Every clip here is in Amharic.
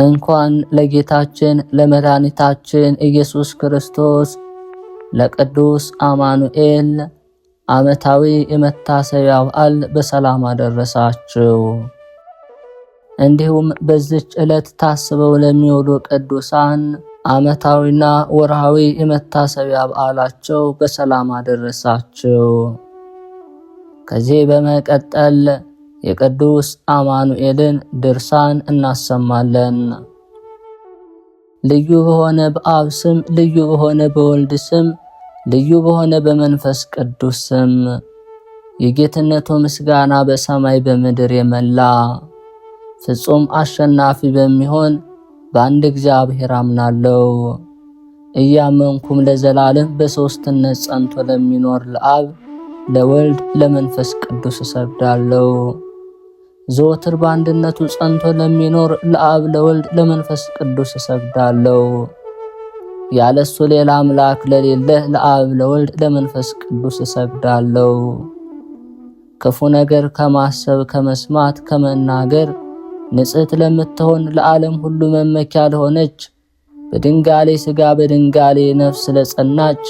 እንኳን ለጌታችን ለመድኃኒታችን ኢየሱስ ክርስቶስ ለቅዱስ አማኑኤል ዓመታዊ የመታሰቢያ በዓል በሰላም አደረሳችሁ። እንዲሁም በዚች ዕለት ታስበው ለሚውሉ ቅዱሳን ዓመታዊና ወርሃዊ የመታሰቢያ በዓላቸው በሰላም አደረሳችሁ። ከዚህ በመቀጠል የቅዱስ አማኑኤልን ድርሳን እናሰማለን። ልዩ በሆነ በአብ ስም፣ ልዩ በሆነ በወልድ ስም፣ ልዩ በሆነ በመንፈስ ቅዱስ ስም የጌትነቱ ምስጋና በሰማይ በምድር የመላ ፍጹም አሸናፊ በሚሆን በአንድ እግዚአብሔር አምናለሁ። እያመንኩም ለዘላለም በሦስትነት ጸንቶ ለሚኖር ለአብ ለወልድ ለመንፈስ ቅዱስ እሰግዳለሁ። ዘወትር በአንድነቱ ጸንቶ ለሚኖር ለአብ ለወልድ ለመንፈስ ቅዱስ እሰግዳለሁ። ያለሱ ሌላ አምላክ ለሌለ ለአብ ለወልድ ለመንፈስ ቅዱስ እሰግዳለሁ። ክፉ ነገር ከማሰብ ከመስማት ከመናገር ንጽሕት ለምትሆን ለዓለም ሁሉ መመኪያ ለሆነች በድንጋሌ ሥጋ በድንጋሌ ነፍስ ለጸናች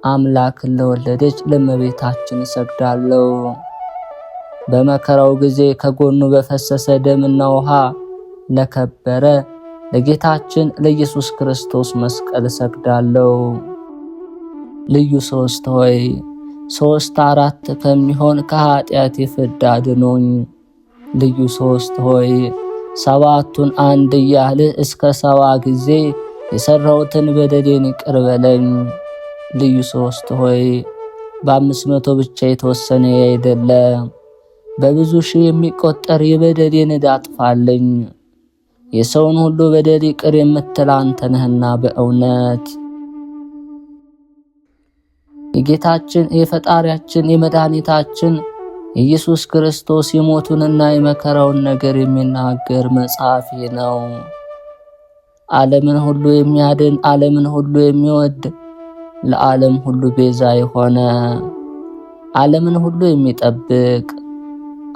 አምላክን ለወለደች ለእመቤታችን እሰግዳለሁ። በመከራው ጊዜ ከጎኑ በፈሰሰ ደምና ውሃ ለከበረ ለጌታችን ለኢየሱስ ክርስቶስ መስቀል እሰግዳለሁ። ልዩ ሦስት ሆይ ሦስት አራት ከሚሆን ከኃጢአት ፍዳ አድኖኝ። ልዩ ሦስት ሆይ ሰባቱን አንድ እያልህ እስከ 70 ጊዜ የሠራሁትን በደሌን ይቅር በለኝ። ልዩ ሦስት ሆይ በ500 ብቻ የተወሰነ ያይደለ በብዙ ሺህ የሚቆጠር የበደሌን ዕዳ አጥፋልኝ። የሰውን ሁሉ በደል ይቅር የምትል አንተ ነህና በእውነት የጌታችን የፈጣሪያችን የመድኃኒታችን ኢየሱስ ክርስቶስ የሞቱንና የመከራውን ነገር የሚናገር መጽሐፍ ነው። ዓለምን ሁሉ የሚያድን ዓለምን ሁሉ የሚወድ ለዓለም ሁሉ ቤዛ የሆነ ዓለምን ሁሉ የሚጠብቅ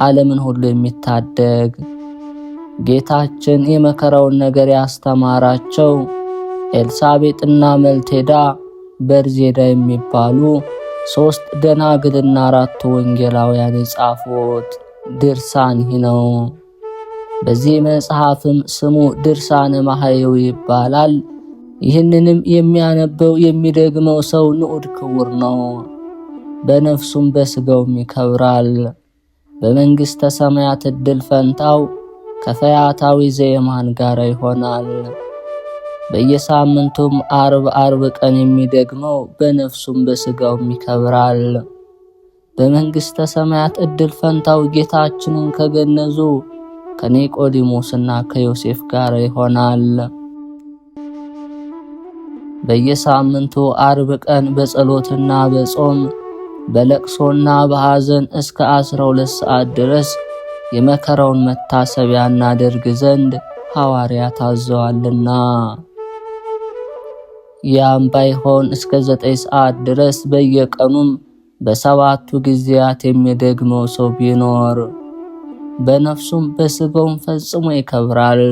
ዓለምን ሁሉ የሚታደግ ጌታችን የመከራውን ነገር ያስተማራቸው ኤልሳቤጥና መልቴዳ በርዜዳ የሚባሉ 3 ደናግልና 4 ወንጌላውያን የጻፉት ድርሳን ነው። በዚህ መጽሐፍም ስሙ ድርሳነ ማህየዊ ይባላል። ይህንንም የሚያነበው የሚደግመው ሰው ንዑድ ክቡር ነው፣ በነፍሱም በሥጋውም ይከብራል። በመንግሥተ ሰማያት ዕድል ፈንታው ከፈያታዊ ዘየማን ጋር ይሆናል። በየሳምንቱም አርብ ቀን የሚደግመው በነፍሱም በሥጋውም ይከብራል። በመንግሥተ ሰማያት ዕድል ፈንታው ጌታችንን ከገነዙ ከኒቆዲሞስና ከዮሴፍ ጋር ይሆናል። በየሳምንቱ አርብ ቀን በጸሎትና በጾም በለቅሶና በሐዘን እስከ 12 ሰዓት ድረስ የመከራውን መታሰቢያ እናደርግ ዘንድ ሐዋርያት አዘዋልና። ያም ባይሆን እስከ 9 ሰዓት ድረስ በየቀኑም በሰባቱ ጊዜያት የሚደግመው ሰው ቢኖር በነፍሱም በሥጋውም ፈጽሞ ይከብራል።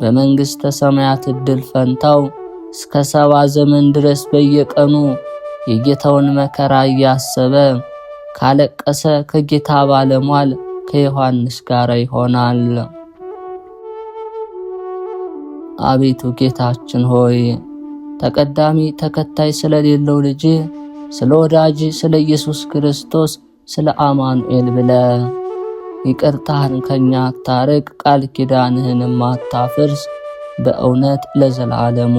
በመንግሥተ ሰማያት ዕድል ፈንታው እስከ 70 ዘመን ድረስ በየቀኑ የጌታውን መከራ እያሰበ ካለቀሰ ከጌታ ባለሟል ከዮሐንስ ጋር ይሆናል። አቤቱ ጌታችን ሆይ ተቀዳሚ ተከታይ ስለሌለው ልጅ ስለ ወዳጅ ስለ ኢየሱስ ክርስቶስ ስለ አማኑኤል ብለ ይቅርታህን ከኛ አታርቅ፣ ቃል ኪዳንህንም አታፍርስ በእውነት ለዘላለሙ።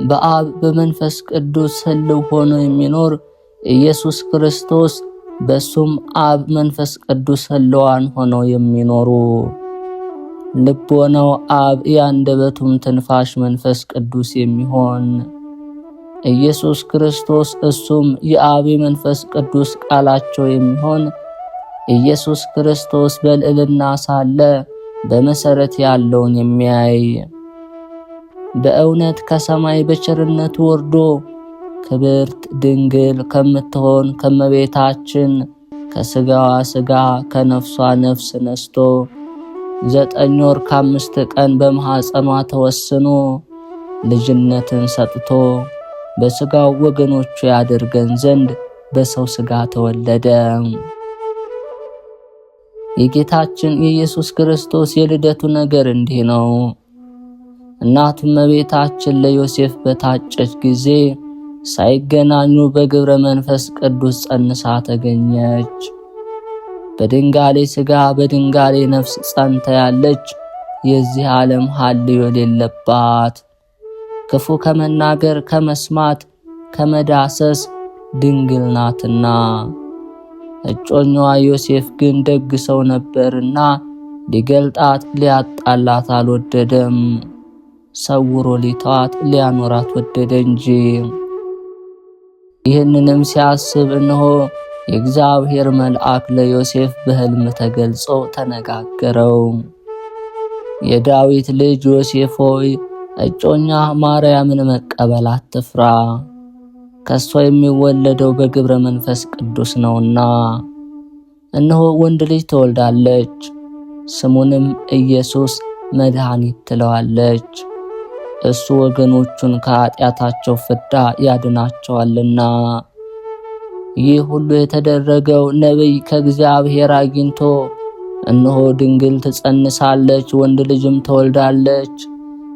በአብ በመንፈስ ቅዱስ ሕልው ሆኖ የሚኖር ኢየሱስ ክርስቶስ በሱም አብ መንፈስ ቅዱስ ሕልዋን ሆነው የሚኖሩ ልቦናው አብ የአንደበቱም ትንፋሽ መንፈስ ቅዱስ የሚሆን ኢየሱስ ክርስቶስ እሱም የአብ መንፈስ ቅዱስ ቃላቸው የሚሆን ኢየሱስ ክርስቶስ በልዕልና ሳለ በመሰረት ያለውን የሚያይ በእውነት ከሰማይ በቸርነቱ ወርዶ ክብርት ድንግል ከምትሆን ከመቤታችን ከስጋዋ ስጋ ከነፍሷ ነፍስ ነስቶ 9 ወር ከ5 ቀን በማኅፀኗ ተወስኖ ልጅነትን ሰጥቶ በሥጋው ወገኖቹ ያደርገን ዘንድ በሰው ሥጋ ተወለደ። የጌታችን የኢየሱስ ክርስቶስ የልደቱ ነገር እንዲህ ነው። እናቱ እመቤታችን ለዮሴፍ በታጨች ጊዜ ሳይገናኙ በግብረ መንፈስ ቅዱስ ጸንሳ ተገኘች። በድንጋሌ ሥጋ በድንጋሌ ነፍስ ጸንታ ያለች የዚህ ዓለም ሐልዮ የሌለባት ክፉ ከመናገር ከመስማት ከመዳሰስ ድንግል ናትና። እጮኛዋ ዮሴፍ ግን ደግ ሰው ነበርና ሊገልጣት ሊያጣላት አልወደደም። ሰውሮ ሊተዋት ሊያኖራት ወደደ እንጂ። ይህንንም ሲያስብ እነሆ የእግዚአብሔር መልአክ ለዮሴፍ በሕልም ተገልጾ ተነጋገረው። የዳዊት ልጅ ዮሴፍ ሆይ እጮኛ ማርያምን መቀበል አትፍራ፣ ከሷ የሚወለደው በግብረ መንፈስ ቅዱስ ነውና። እነሆ ወንድ ልጅ ትወልዳለች፣ ስሙንም ኢየሱስ መድኃኒት ትለዋለች። እሱ ወገኖቹን ከኃጢአታቸው ፍዳ ያድናቸዋልና። ይህ ሁሉ የተደረገው ነቢይ ከእግዚአብሔር አግኝቶ እነሆ ድንግል ትጸንሳለች፣ ወንድ ልጅም ትወልዳለች፣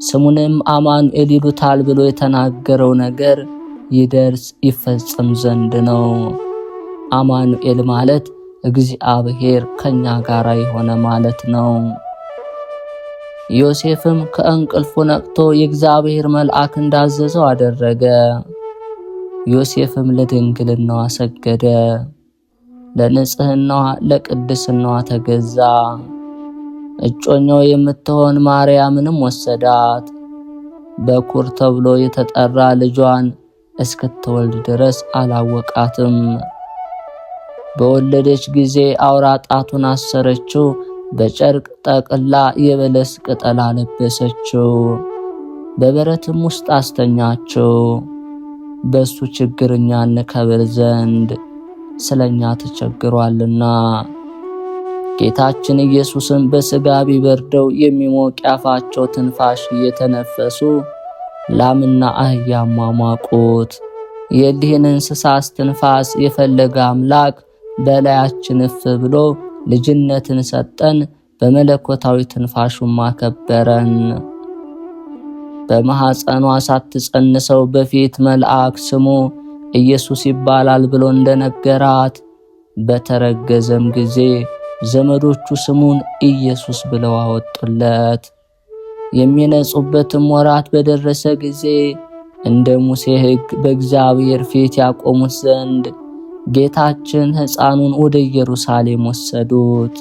ስሙንም አማኑኤል ይሉታል ብሎ የተናገረው ነገር ይደርስ ይፈጸም ዘንድ ነው። አማኑኤል ማለት እግዚአብሔር ከኛ ጋር የሆነ ማለት ነው። ዮሴፍም ከእንቅልፉ ነቅቶ የእግዚአብሔር መልአክ እንዳዘዘው አደረገ። ዮሴፍም ለድንግልናዋ ሰገደ፣ ለንጽሕናዋ ለቅድስናዋ ተገዛ። እጮኛው የምትሆን ማርያምንም ወሰዳት። በኩር ተብሎ የተጠራ ልጇን እስክትወልድ ድረስ አላወቃትም። በወለደች ጊዜ አውራ ጣቱን አሰረችው፣ በጨርቅ ጠቅላ የበለስ ቅጠል አለበሰችው፣ በበረትም ውስጥ አስተኛችው። በሱ ችግር እኛ እንከብር ዘንድ ስለኛ ተቸግሯልና። ጌታችን ኢየሱስም በሥጋ ቢበርደው የሚሞቅ ያፋቸው ትንፋሽ እየተነፈሱ ላምና አህያ አሟሟቁት። የሊህን እንስሳስ ትንፋስ የፈለገ አምላክ በላያችን እፍ ብሎ ልጅነትን ሰጠን፣ በመለኮታዊ ትንፋሹም አከበረን። በማኅፀኗ ሳትጸንሰው በፊት መልአክ ስሙ ኢየሱስ ይባላል ብሎ እንደነገራት በተረገዘም ጊዜ ዘመዶቹ ስሙን ኢየሱስ ብለው አወጡለት። የሚነጹበትም ወራት በደረሰ ጊዜ እንደ ሙሴ ሕግ በእግዚአብሔር ፊት ያቆሙት ዘንድ ጌታችን ሕፃኑን ወደ ኢየሩሳሌም ወሰዱት።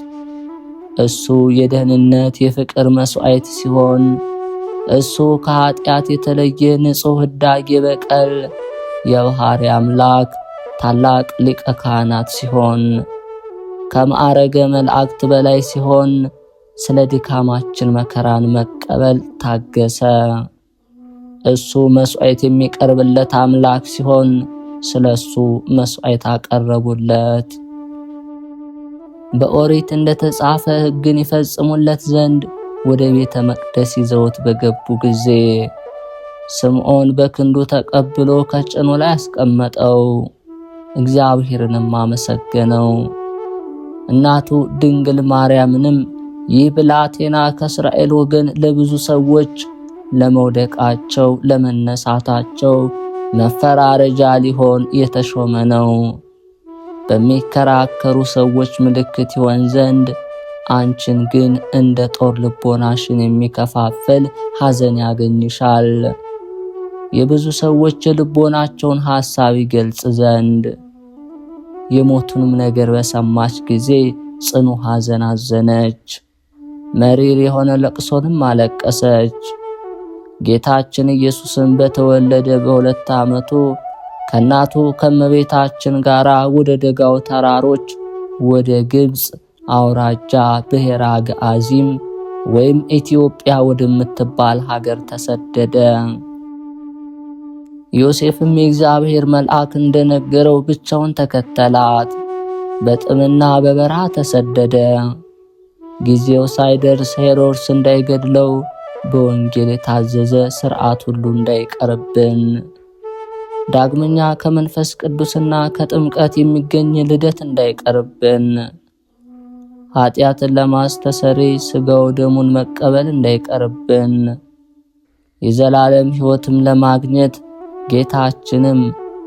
እሱ የደህንነት የፍቅር መሥዋዕት ሲሆን እሱ ከኃጢአት የተለየ ንጹሕ ሕዳጌ በቀል የባሕሪ አምላክ ታላቅ ሊቀ ካህናት ሲሆን ከማዕረገ መላእክት በላይ ሲሆን ስለ ድካማችን መከራን መቀበል ታገሰ። እሱ መሥዋዕት የሚቀርብለት አምላክ ሲሆን ስለ እሱ መሥዋዕት አቀረቡለት። በኦሪት እንደተጻፈ ሕግን ይፈጽሙለት ዘንድ ወደ ቤተ መቅደስ ይዘውት በገቡ ጊዜ ስምዖን በክንዱ ተቀብሎ ከጭኑ ላይ አስቀመጠው፣ እግዚአብሔርንም አመሰገነው። እናቱ ድንግል ማርያምንም ይህ ብላቴና ከእስራኤል ወገን ለብዙ ሰዎች ለመውደቃቸው ለመነሳታቸው መፈራረጃ ሊሆን የተሾመ ነው። በሚከራከሩ ሰዎች ምልክት ይሆን ዘንድ አንቺን ግን እንደ ጦር ልቦናሽን የሚከፋፍል ሐዘን ያገኝሻል። የብዙ ሰዎች የልቦናቸውን ሐሳብ ይገልጽ ዘንድ የሞቱንም ነገር በሰማች ጊዜ ጽኑ ሐዘን አዘነች። መሪር የሆነ ለቅሶንም አለቀሰች። ጌታችን ኢየሱስም በተወለደ በ2 ዓመቱ ከእናቱ ከእመቤታችን ጋር ወደ ደጋው ተራሮች ወደ ግብፅ አውራጃ ብሔረ ገአዚም ወይም ኢትዮጵያ ወደምትባል ሀገር ተሰደደ። ዮሴፍም የእግዚአብሔር መልአክ እንደነገረው ብቻውን ተከተላት። በጥምና በበረሃ ተሰደደ። ጊዜው ሳይደርስ ሄሮድስ እንዳይገድለው በወንጌል የታዘዘ ሥርዓት ሁሉ እንዳይቀርብን። ዳግመኛ ከመንፈስ ቅዱስና ከጥምቀት የሚገኝ ልደት እንዳይቀርብን። ኃጢአትን ለማስተሰረይ ሥጋው ደሙን መቀበል እንዳይቀርብን። የዘላለም ሕይወትም ለማግኘት ጌታችንም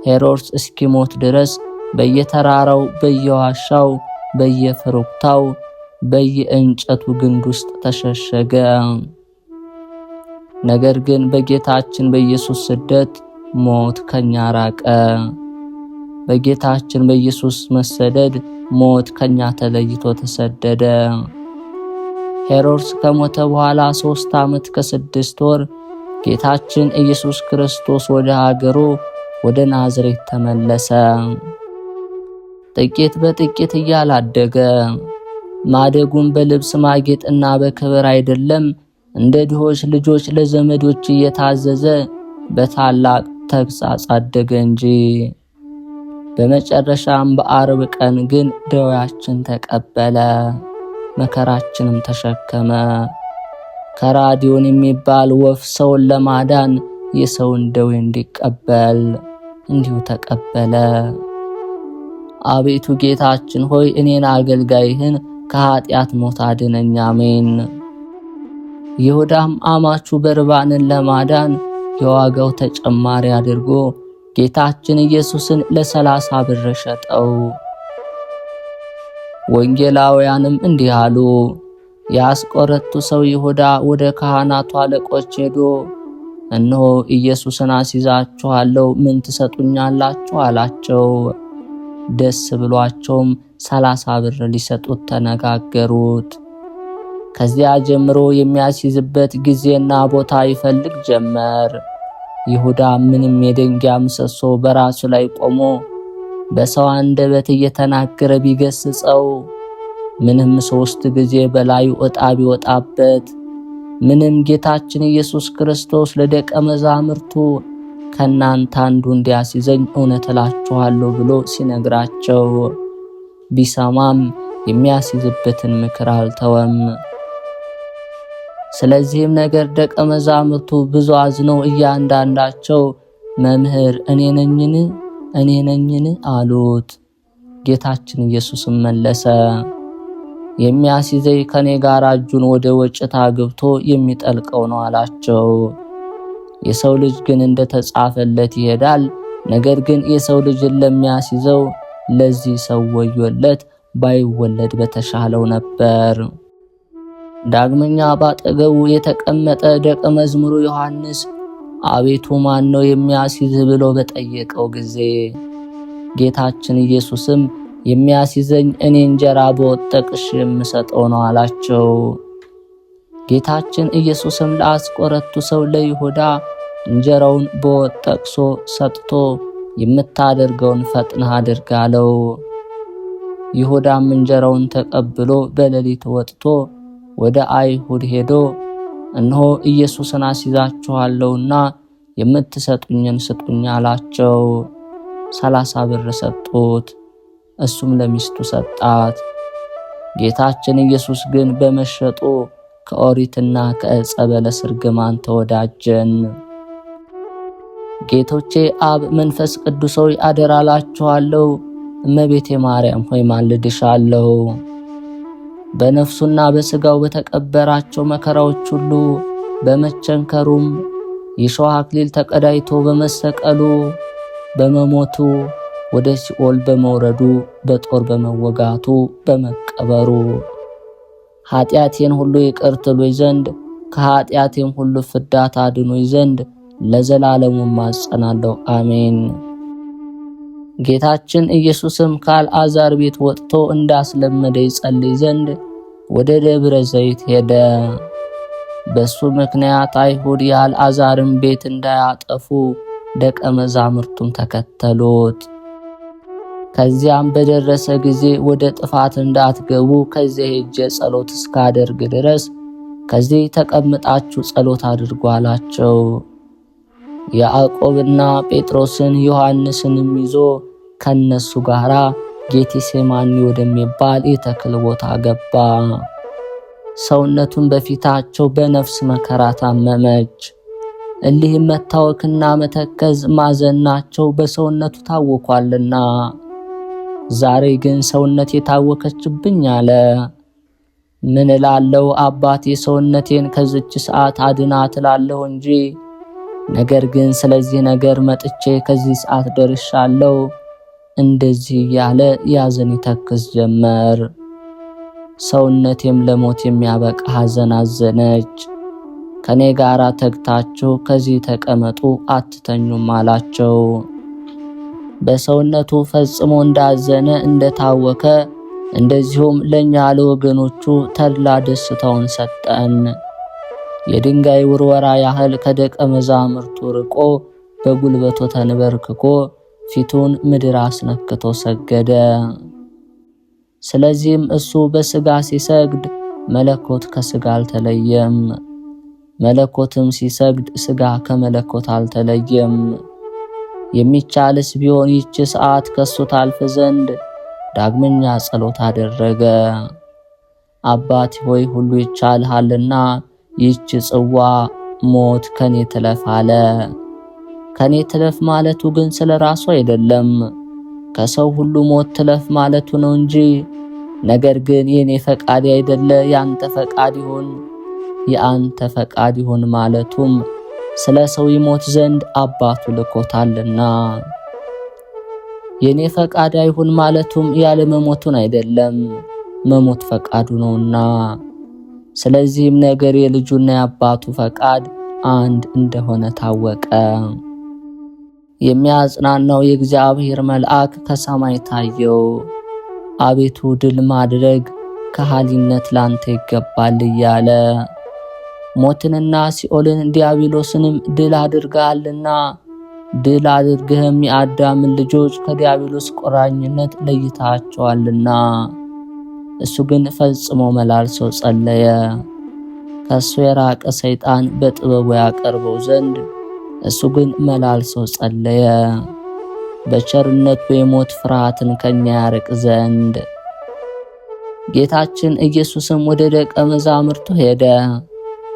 ሄሮድስ እስኪሞት ድረስ በየተራራው፣ በየዋሻው፣ በየፍሩክታው፣ በየእንጨቱ ግንድ ውስጥ ተሸሸገ። ነገር ግን በጌታችን በኢየሱስ ስደት ሞት ከኛ ራቀ። በጌታችን በኢየሱስ መሰደድ ሞት ከኛ ተለይቶ ተሰደደ። ሄሮድስ ከሞተ በኋላ 3 ዓመት ከ6 ወር ጌታችን ኢየሱስ ክርስቶስ ወደ ሀገሩ ወደ ናዝሬት ተመለሰ። ጥቂት በጥቂት እያላደገ ማደጉን በልብስ ማጌጥና በክብር አይደለም፣ እንደ ድሆች ልጆች ለዘመዶች እየታዘዘ በታላቅ ተግሣጽ አደገ እንጂ። በመጨረሻም በአርብ ቀን ግን ደዌያችን ተቀበለ፣ መከራችንም ተሸከመ። ከራዲዮን የሚባል ወፍ ሰውን ለማዳን የሰውን ደዌ እንዲቀበል እንዲሁ ተቀበለ። አቤቱ ጌታችን ሆይ እኔን አገልጋይህን ከኃጢአት ሞት አድነኝ። አሜን። ይሁዳም አማቹ በርባንን ለማዳን የዋጋው ተጨማሪ አድርጎ ጌታችን ኢየሱስን ለ30 ብር ሸጠው። ወንጌላውያንም እንዲህ አሉ። የአስቆረቱ ሰው ይሁዳ ወደ ካህናቱ አለቆች ሄዶ እነሆ ኢየሱስን አስይዛችኋለሁ፣ ምን ትሰጡኛላችሁ አላቸው። ደስ ብሏቸውም 30 ብር ሊሰጡት ተነጋገሩት። ከዚያ ጀምሮ የሚያስይዝበት ጊዜና ቦታ ይፈልግ ጀመር። ይሁዳ ምንም የድንጋይ ምሰሶ በራሱ ላይ ቆሞ በሰው አንደበት እየተናገረ ቢገስጸው፣ ምንም 3 ጊዜ በላዩ ዕጣ ቢወጣበት፣ ምንም ጌታችን ኢየሱስ ክርስቶስ ለደቀ መዛሙርቱ ከናንተ አንዱ እንዲያስይዘኝ እውነት እላችኋለሁ ብሎ ሲነግራቸው ቢሰማም የሚያስይዝበትን ምክር አልተወም። ስለዚህም ነገር ደቀ መዛሙርቱ ብዙ አዝነው እያንዳንዳቸው መምህር እኔ ነኝን አሉት። ጌታችን ኢየሱስም መለሰ፣ የሚያስይዘኝ ከኔ ጋር እጁን ወደ ወጭት አግብቶ የሚጠልቀው ነው አላቸው። የሰው ልጅ ግን እንደተጻፈለት ይሄዳል። ነገር ግን የሰው ልጅን ለሚያስይዘው ለዚህ ሰው ወዮለት፣ ባይወለድ በተሻለው ነበር። ዳግመኛ ባጠገቡ የተቀመጠ ደቀ መዝሙሩ ዮሐንስ አቤቱ ማን ነው የሚያስይዝህ ብሎ በጠየቀው ጊዜ ጌታችን ኢየሱስም የሚያስይዘኝ እኔ እንጀራ በወጥ ጠቅሼ የምሰጠው ነው አላቸው። ጌታችን ኢየሱስም ለአስቆረቱ ሰው ለይሁዳ እንጀራውን በወጥ ጠቅሶ ሰጥቶ የምታደርገውን ፈጥነህ አድርግ አለው። ይሁዳም እንጀራውን ተቀብሎ በሌሊት ወጥቶ ወደ አይሁድ ሄዶ እነሆ ኢየሱስን አስይዛችኋለሁና የምትሰጡኝን ስጡኝ አላቸው። 30 ብር ሰጡት፣ እሱም ለሚስቱ ሰጣት። ጌታችን ኢየሱስ ግን በመሸጡ ከኦሪትና ከዕፀ በለስ እርግማን ተወዳጀን። ጌቶቼ አብ መንፈስ ቅዱስ ሆይ አደራ እላችኋለሁ፣ እመቤቴ ማርያም ሆይ ማልድሻለሁ። በነፍሱና በሥጋው በተቀበራቸው መከራዎች ሁሉ በመቸንከሩም የሾህ አክሊል ተቀዳይቶ በመሰቀሉ በመሞቱ ወደ ሲኦል በመውረዱ በጦር በመወጋቱ በመቀበሩ ኃጢአቴን ሁሉ ይቅር ትሉኝ ዘንድ ከኃጢአቴም ሁሉ ፍዳ ታድኑኝ ዘንድ ለዘላለሙ ማጸናለሁ። አሜን። ጌታችን ኢየሱስም ከአልዓዛር ቤት ወጥቶ እንዳስለመደ ይጸልይ ዘንድ ወደ ደብረ ዘይት ሄደ። በሱ ምክንያት አይሁድ የአልዓዛርን ቤት እንዳያጠፉ ደቀ መዛሙርቱም ተከተሉት። ከዚያም በደረሰ ጊዜ ወደ ጥፋት እንዳትገቡ ከዚህ ሄጄ ጸሎት እስካደርግ ድረስ ከዚህ ተቀምጣችሁ ጸሎት አድርጉ አላቸው። ያዕቆብና ጴጥሮስን ዮሐንስንም ይዞ ከነሱ ጋር ጌቴሴማኒ ወደሚባል የተክል ቦታ ገባ። ሰውነቱን በፊታቸው በነፍስ መከራ ታመመች። እሊህም መታወክና መተከዝ ማዘናቸው በሰውነቱ ታወኳልና፣ ዛሬ ግን ሰውነቴ ታወከችብኝ አለ። ምን እላለሁ አባቴ ሰውነቴን ከዚች ሰዓት አድናት እላለሁ እንጂ፣ ነገር ግን ስለዚህ ነገር መጥቼ ከዚህ ሰዓት ደርሻለሁ። እንደዚህ እያለ ያዘን ይተክዝ ጀመር። ሰውነቴም ለሞት የሚያበቃ ሐዘን አዘነች። ከኔ ጋር ተግታችሁ ከዚህ ተቀመጡ አትተኙም አላቸው። በሰውነቱ ፈጽሞ እንዳዘነ እንደታወከ፣ እንደዚሁም ለኛ ለወገኖቹ ተድላ ደስታውን ሰጠን። የድንጋይ ውርወራ ያህል ከደቀ መዛሙርቱ ርቆ በጉልበቱ ተንበርክኮ ፊቱን ምድር አስነክቶ ሰገደ። ስለዚህም እሱ በሥጋ ሲሰግድ መለኮት ከሥጋ አልተለየም፣ መለኮትም ሲሰግድ ሥጋ ከመለኮት አልተለየም። የሚቻልስ ቢሆን ይህች ሰዓት ከሱ ታልፍ ዘንድ ዳግመኛ ጸሎት አደረገ። አባት ሆይ ሁሉ ይቻልሃልና ይህች ጽዋ ሞት ከኔ ትለፍ አለ። ከኔ ትለፍ ማለቱ ግን ስለ ራሱ አይደለም፣ ከሰው ሁሉ ሞት ትለፍ ማለቱ ነው እንጂ። ነገር ግን የኔ ፈቃድ አይደለ ያንተ ፈቃድ ይሁን፣ የአንተ ፈቃድ ይሁን ማለቱም ስለ ሰው ይሞት ዘንድ አባቱ ልኮታልና። የኔ ፈቃድ አይሁን ማለቱም ያለ መሞቱን አይደለም፣ መሞት ፈቃዱ ነውና። ስለዚህም ነገር የልጁና የአባቱ ፈቃድ አንድ እንደሆነ ታወቀ። የሚያጽናናው የእግዚአብሔር መልአክ ከሰማይ ታየው። አቤቱ ድል ማድረግ ከሃሊነት ላንተ ይገባል እያለ ሞትንና ሲኦልን ዲያብሎስንም ድል አድርገሃልና፣ ድል አድርገህም የአዳምን ልጆች ከዲያብሎስ ቆራኝነት ለይታቸዋልና። እሱ ግን ፈጽሞ መላልሶ ጸለየ። ከእሱ የራቀ ሰይጣን በጥበቡ ያቀርበው ዘንድ እሱ ግን መላልሶ ጸለየ። በቸርነቱ የሞት ፍርሃትን ከኛ ያርቅ ዘንድ። ጌታችን ኢየሱስም ወደ ደቀ መዛሙርቱ ሄደ።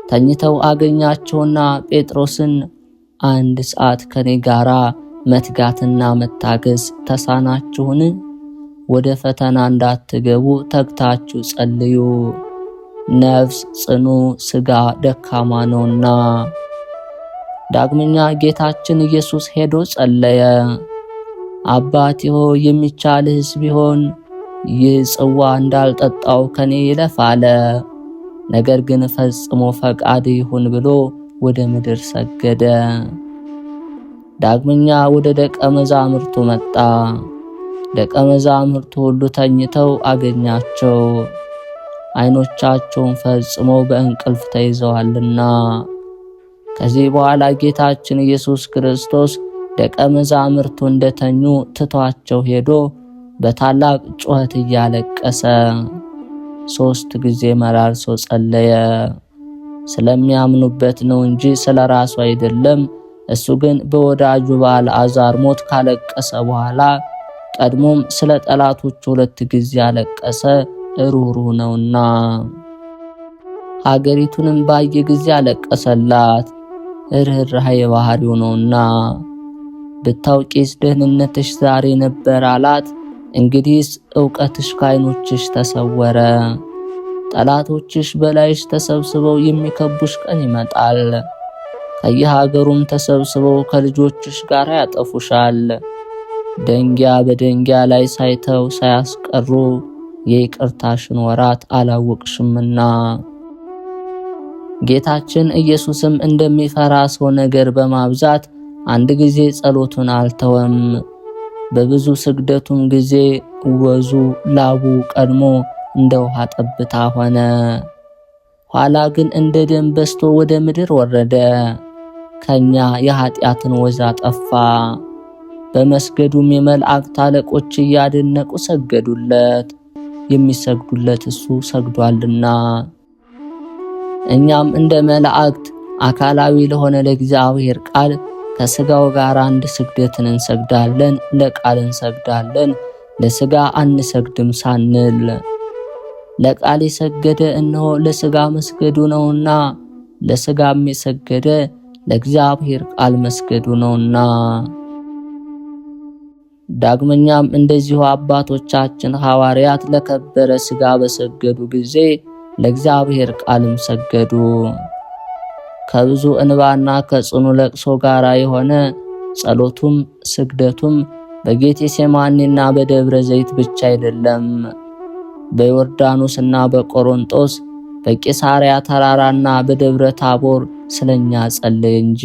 ተኝተው አገኛቸውና ጴጥሮስን 1 ሰዓት ከኔ ጋራ መትጋትና መታገስ ተሳናችሁን? ወደ ፈተና እንዳትገቡ ተግታችሁ ጸልዩ፣ ነፍስ ጽኑ ሥጋ ደካማ ነውና። ዳግመኛ ጌታችን ኢየሱስ ሄዶ ጸለየ። አባቴ ሆይ የሚቻልህስ ቢሆን ይህ ጽዋ እንዳልጠጣው ከኔ ይለፍ አለ። ነገር ግን ፈጽሞ ፈቃድ ይሁን ብሎ ወደ ምድር ሰገደ። ዳግመኛ ወደ ደቀ መዛሙርቱ መጣ። ደቀ መዛሙርቱ ሁሉ ተኝተው አገኛቸው፣ ዓይኖቻቸውን ፈጽመው በእንቅልፍ ተይዘዋልና። ከዚህ በኋላ ጌታችን ኢየሱስ ክርስቶስ ደቀ መዛሙርቱ እንደተኙ ትቷቸው ሄዶ በታላቅ ጩኸት እያለቀሰ 3 ጊዜ መላልሶ ጸለየ። ስለሚያምኑበት ነው እንጂ ስለ ራሱ አይደለም። እሱ ግን በወዳጁ በአልዓዛር ሞት ካለቀሰ በኋላ ቀድሞም ስለ ጠላቶቹ 2 ጊዜ ያለቀሰ ሩህሩህ ነውና። ሀገሪቱንም ባየ ጊዜ አለቀሰላት፣ ርኅራኄ የባህሪው ነውና። ብታውቂስ ደህንነትሽ ዛሬ ነበር አላት። እንግዲህስ ዕውቀትሽ ከዓይኖችሽ ተሰወረ። ጠላቶችሽ በላይሽ ተሰብስበው የሚከቡሽ ቀን ይመጣል። ከየሀገሩም ተሰብስበው ከልጆችሽ ጋር ያጠፉሻል። ደንጊያ በደንጊያ ላይ ሳይተው ሳያስቀሩ የይቅርታሽን ወራት አላወቅሽምና። ጌታችን ኢየሱስም እንደሚፈራ ሰው ነገር በማብዛት አንድ ጊዜ ጸሎቱን አልተወም። በብዙ ስግደቱም ጊዜ ወዙ ላቡ ቀድሞ እንደ ውሃ ጠብታ ሆነ። ኋላ ግን እንደ ደም በስቶ ወደ ምድር ወረደ። ከኛ የኃጢአትን ወዝ አጠፋ። በመስገዱም የመላእክት አለቆች እያደነቁ ሰገዱለት። የሚሰግዱለት እሱ ሰግዷልና። እኛም እንደ መላእክት አካላዊ ለሆነ ለእግዚአብሔር ቃል ከሥጋው ጋር አንድ ስግደትን እንሰግዳለን። ለቃል እንሰግዳለን፣ ለሥጋ አንሰግድም ሳንል ለቃል የሰገደ እነሆ ለሥጋ መስገዱ ነውና፣ ለሥጋም የሰገደ ለእግዚአብሔር ቃል መስገዱ ነውና። ዳግመኛም እንደዚሁ አባቶቻችን ሐዋርያት ለከበረ ሥጋ በሰገዱ ጊዜ ለእግዚአብሔር ቃልም ሰገዱ። ከብዙ እንባና ከጽኑ ለቅሶ ጋር የሆነ ጸሎቱም ስግደቱም በጌቴሴማኒና በደብረ ዘይት ብቻ አይደለም፣ በዮርዳኖስና በቆሮንጦስ በቂሳርያ ተራራና በደብረ ታቦር ስለኛ ጸለየ እንጂ።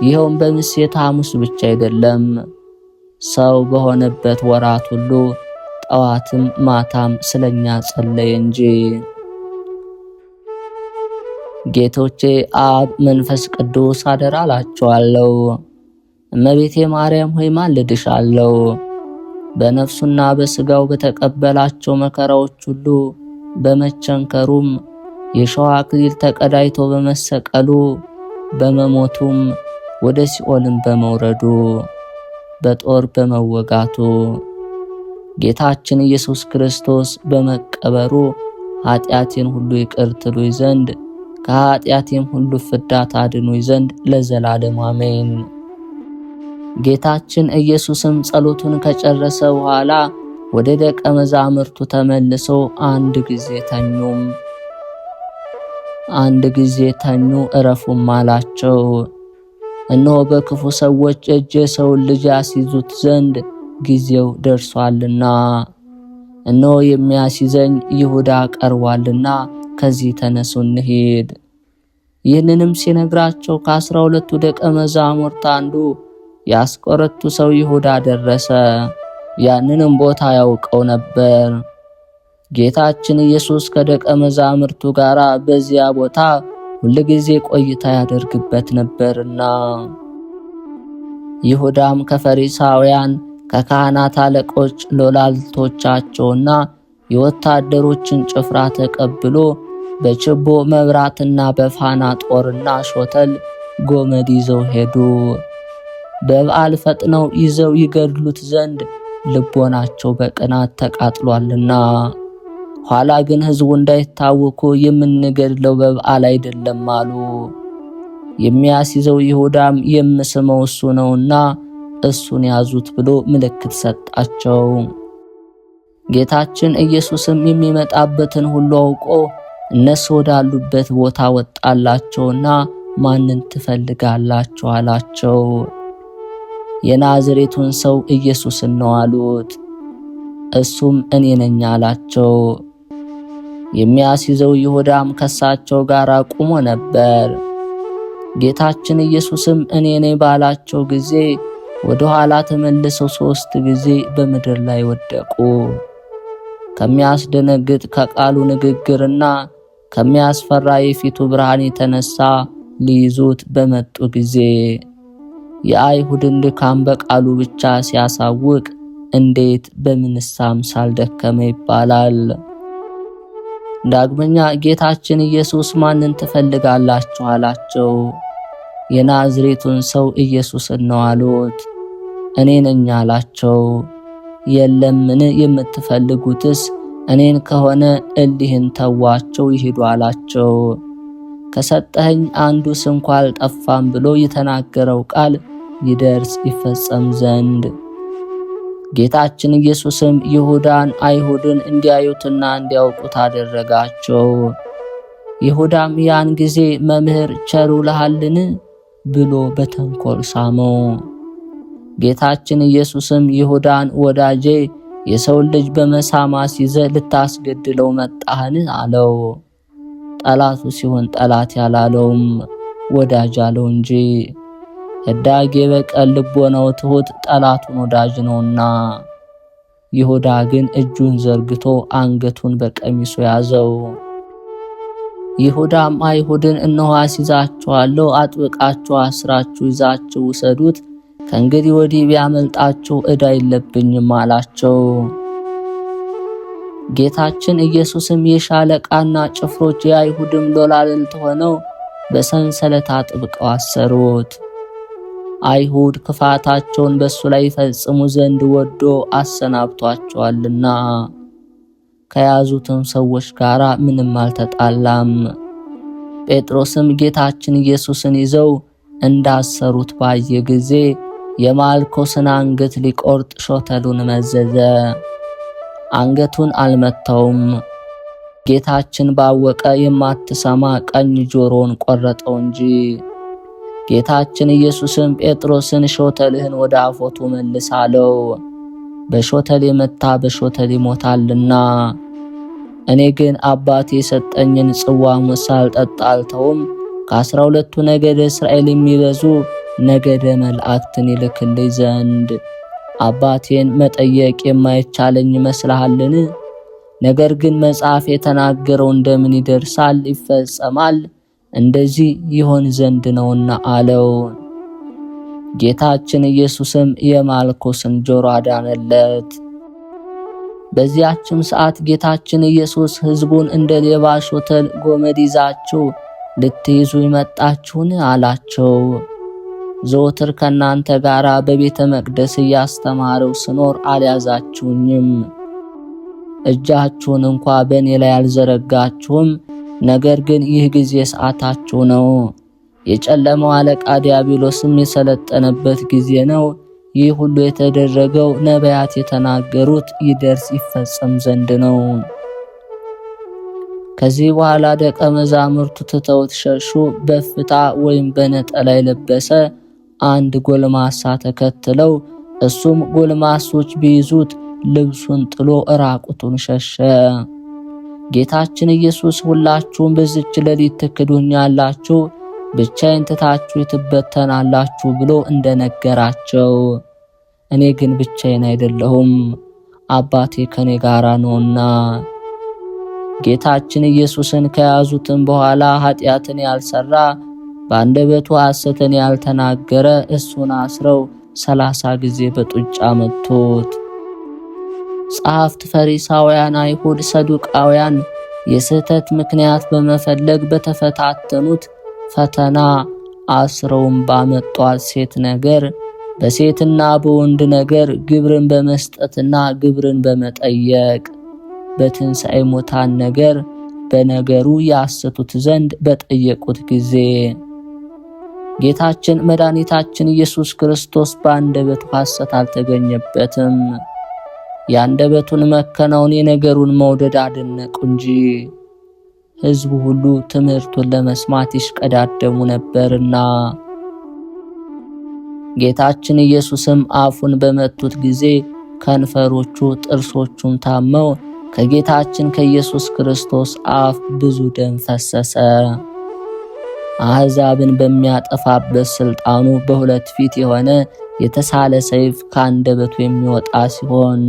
ይኸውም በምሴተ ሐሙስ ብቻ አይደለም፣ ሰው በሆነበት ወራት ሁሉ ጠዋትም ማታም ስለኛ ጸለየ እንጂ። ጌቶቼ አብ መንፈስ ቅዱስ አደራ እላችኋለሁ። እመቤቴ ማርያም ሆይ ማልድሻለሁ። በነፍሱና በሥጋው በተቀበላቸው መከራዎች ሁሉ በመቸንከሩም የሸዋ አክሊል ተቀዳይቶ በመሰቀሉ በመሞቱም ወደ ሲኦልም በመውረዱ በጦር በመወጋቱ ጌታችን ኢየሱስ ክርስቶስ በመቀበሩ ኃጢአቴን ሁሉ ይቅር ትሉኝ ዘንድ ከኃጢአቴም ሁሉ ፍዳ ታድኑኝ ዘንድ ለዘላለም አሜን። ጌታችን ኢየሱስም ጸሎቱን ከጨረሰ በኋላ ወደ ደቀ መዛሙርቱ ተመልሶ አንድ ጊዜ ተኙ እረፉም አላቸው። እነሆ በክፉ ሰዎች እጅ የሰውን ልጅ ያስይዙት ዘንድ ጊዜው ደርሷልና፣ እነሆ የሚያስይዘኝ ይሁዳ ቀርቧልና ከዚህ ተነሱ እንሂድ። ይህንንም ሲነግራቸው ከ12ቱ ደቀ መዛሙርት አንዱ የአስቆሮቱ ሰው ይሁዳ ደረሰ። ያንንም ቦታ ያውቀው ነበር። ጌታችን ኢየሱስ ከደቀ መዛሙርቱ ጋር በዚያ ቦታ ሁልጊዜ ቆይታ ያደርግበት ነበርና። ይሁዳም ከፈሪሳውያን ከካህናት አለቆች ሎላልቶቻቸውና የወታደሮችን ጭፍራ ተቀብሎ በችቦ መብራትና በፋና ጦርና ሾተል ጎመድ ይዘው ሄዱ። በበዓል ፈጥነው ይዘው ይገድሉት ዘንድ ልቦናቸው በቅናት ተቃጥሏልና። ኋላ ግን ሕዝቡ እንዳይታወኩ የምንገድለው በበዓል አይደለም አሉ። የሚያስይዘው ይሁዳም የምስመው እሱ ነውና እሱን ያዙት ብሎ ምልክት ሰጣቸው። ጌታችን ኢየሱስም የሚመጣበትን ሁሉ አውቆ እነሱ ወዳሉበት ቦታ ወጣላቸውና ማንን ትፈልጋላችሁ አላቸው። የናዝሬቱን ሰው ኢየሱስን ነው አሉት። እሱም እኔ ነኝ አላቸው። የሚያስይዘው ይሁዳም ከሳቸው ጋር ቆሞ ነበር። ጌታችን ኢየሱስም እኔ ነኝ ባላቸው ጊዜ ወደ ኋላ ተመልሰው 3 ጊዜ በምድር ላይ ወደቁ። ከሚያስደነግጥ ከቃሉ ንግግርና ከሚያስፈራ የፊቱ ብርሃን የተነሳ ሊይዙት በመጡ ጊዜ የአይሁድን ድካም በቃሉ ብቻ ሲያሳውቅ እንዴት በምንስ አምሳል ደከመ ይባላል። ዳግመኛ ጌታችን ኢየሱስ ማንን ትፈልጋላችሁ አላቸው። የናዝሬቱን ሰው ኢየሱስን ነው አሉት። እኔ ነኝ አላቸው። የለምን የምትፈልጉትስ እኔን ከሆነ እሊህን ተዋቸው ይሄዱ አላቸው። ከሰጠኸኝ አንዱስ እንኳ አልጠፋም ብሎ የተናገረው ቃል ይደርስ ይፈጸም ዘንድ ጌታችን ኢየሱስም ይሁዳን አይሁድን እንዲያዩትና እንዲያውቁት አደረጋቸው። ይሁዳም ያን ጊዜ መምህር ቸሩ ልሃልን ብሎ በተንኮል ሳመው። ጌታችን ኢየሱስም ይሁዳን ወዳጄ የሰውን ልጅ በመሳም አስይዘህ ልታስገድለው መጣህን አለው። ጠላቱ ሲሆን ጠላት ያላለውም ወዳጅ አለው እንጂ ህዳጌ በቀል ልቦናው ትሁት ጠላቱን ወዳጅ ነውና። ይሁዳ ግን እጁን ዘርግቶ አንገቱን በቀሚሱ ያዘው። ይሁዳም አይሁድን እነሆ አስይዛችኋለሁ፣ አጥብቃችሁ አስራችሁ ይዛችሁ ውሰዱት፣ ከእንግዲህ ወዲህ ቢያመልጣችሁ ዕዳ የለብኝም አላቸው። ጌታችን ኢየሱስም የሻለቃና ጭፍሮች የአይሁድም ሎላልት ሆነው በሰንሰለት አጥብቀው አሰሩት። አይሁድ ክፋታቸውን በሱ ላይ ፈጽሙ ዘንድ ወዶ አሰናብቷቸዋልና። ከያዙትም ሰዎች ጋር ምንም አልተጣላም። ጴጥሮስም ጌታችን ኢየሱስን ይዘው እንዳሰሩት ባየ ጊዜ የማልኮስን አንገት ሊቆርጥ ሾተሉን መዘዘ። አንገቱን አልመታውም። ጌታችን ባወቀ የማትሰማ ቀኝ ጆሮን ቆረጠው እንጂ። ጌታችን ኢየሱስም ጴጥሮስን ሾተልህን ወደ አፎቱ መልስ አለው። በሾተል የመታ በሾተል ይሞታልና። እኔ ግን አባቴ የሰጠኝን ጽዋ ሳልጠጣ አልተውም። ከ12ቱ ነገደ እስራኤል የሚበዙ ነገደ መላእክትን ይልክልኝ ዘንድ አባቴን መጠየቅ የማይቻለኝ ይመስልሃልን? ነገር ግን መጽሐፍ የተናገረው እንደምን ይደርሳል ይፈጸማል፣ እንደዚህ ይሆን ዘንድ ነውና አለው። ጌታችን ኢየሱስም የማልኮስን ጆሮ አዳነለት። በዚያችም ሰዓት ጌታችን ኢየሱስ ሕዝቡን እንደ ሌባ ሾተል ጎመድ ይዛችሁ ልትይዙ ይመጣችሁን አላቸው። ዘወትር ከእናንተ ጋር በቤተ መቅደስ እያስተማረው ስኖር አልያዛችሁኝም፣ እጃችሁን እንኳ በእኔ ላይ አልዘረጋችሁም። ነገር ግን ይህ ጊዜ ሰዓታችሁ ነው፣ የጨለማው አለቃ ዲያብሎስም የሰለጠነበት ጊዜ ነው። ይህ ሁሉ የተደረገው ነቢያት የተናገሩት ይደርስ ይፈጸም ዘንድ ነው። ከዚህ በኋላ ደቀ መዛሙርቱ ትተውት ሸሹ። በፍታ ወይም በነጠላ የለበሰ አንድ ጎልማሳ ተከትለው፣ እሱም ጎልማሶች ቢይዙት ልብሱን ጥሎ ራቁቱን ሸሸ። ጌታችን ኢየሱስ ሁላችሁም በዚች ሌሊት ትክዱኛላችሁ፣ ብቻዬን ትታችሁ ትበተናላችሁ ብሎ እንደነገራቸው፣ እኔ ግን ብቻዬን አይደለሁም፣ አባቴ ከኔ ጋራ ነውና። ጌታችን ኢየሱስን ከያዙትም በኋላ ኃጢአትን ያልሰራ በአንደበቱ ሐሰትን ያልተናገረ እሱን አስረው 30 ጊዜ በጡጫ መቱት። ጸሐፍት፣ ፈሪሳውያን፣ አይሁድ፣ ሰዱቃውያን የስህተት ምክንያት በመፈለግ በተፈታተኑት ፈተና አስረውም ባመጧት ሴት ነገር፣ በሴትና በወንድ ነገር፣ ግብርን በመስጠትና ግብርን በመጠየቅ፣ በትንሣኤ ሙታን ነገር በነገሩ ያሰቱት ዘንድ በጠየቁት ጊዜ ጌታችን መድኃኒታችን ኢየሱስ ክርስቶስ በአንደበቱ ሐሰት አልተገኘበትም። የአንደበቱን መከናወን የነገሩን መውደድ አደነቁ እንጂ ሕዝቡ ሁሉ ትምህርቱን ለመስማት ይሽቀዳደሙ ነበርና። ጌታችን ኢየሱስም አፉን በመቱት ጊዜ ከንፈሮቹ ጥርሶቹም ታመው ከጌታችን ከኢየሱስ ክርስቶስ አፍ ብዙ ደም ፈሰሰ። አሕዛብን በሚያጠፋበት ስልጣኑ በሁለት ፊት የሆነ የተሳለ ሰይፍ ከአንደበቱ የሚወጣ ሲሆን፣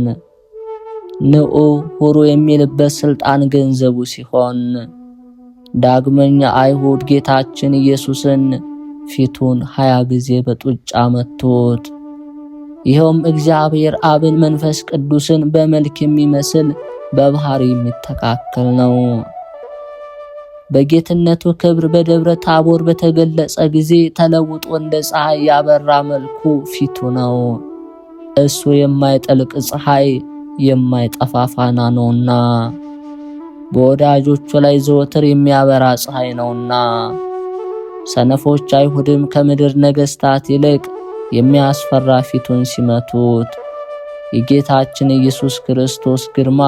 ንዑ ሁሩ የሚልበት ስልጣን ገንዘቡ ሲሆን፣ ዳግመኛ አይሁድ ጌታችን ኢየሱስን ፊቱን 20 ጊዜ በጡጫ መቱት። ይኸውም እግዚአብሔር አብን መንፈስ ቅዱስን በመልክ የሚመስል በባህሪ የሚተካከል ነው። በጌትነቱ ክብር በደብረ ታቦር በተገለጸ ጊዜ ተለውጦ እንደ ፀሐይ ያበራ መልኩ ፊቱ ነው። እሱ የማይጠልቅ ፀሐይ የማይጠፋ ፋና ነውና፣ በወዳጆቹ ላይ ዘወትር የሚያበራ ፀሐይ ነውና። ሰነፎች አይሁድም ከምድር ነገሥታት ይልቅ የሚያስፈራ ፊቱን ሲመቱት የጌታችን ኢየሱስ ክርስቶስ ግርማ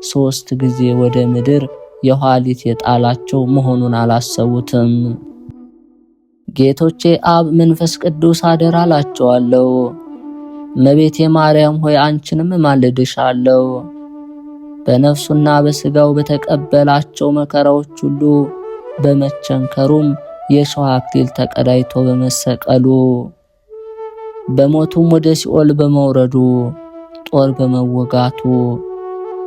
3 ጊዜ ወደ ምድር የኋሊት የጣላቸው መሆኑን አላሰቡትም። ጌቶቼ አብ መንፈስ ቅዱስ አደራ አላቸዋለሁ። እመቤቴ ማርያም ሆይ አንቺንም ማልድሻለሁ። በነፍሱና በሥጋው በተቀበላቸው መከራዎች ሁሉ በመቸንከሩም የሾህ አክሊል ተቀዳይቶ በመሰቀሉ በሞቱም ወደ ሲኦል በመውረዱ ጦር በመወጋቱ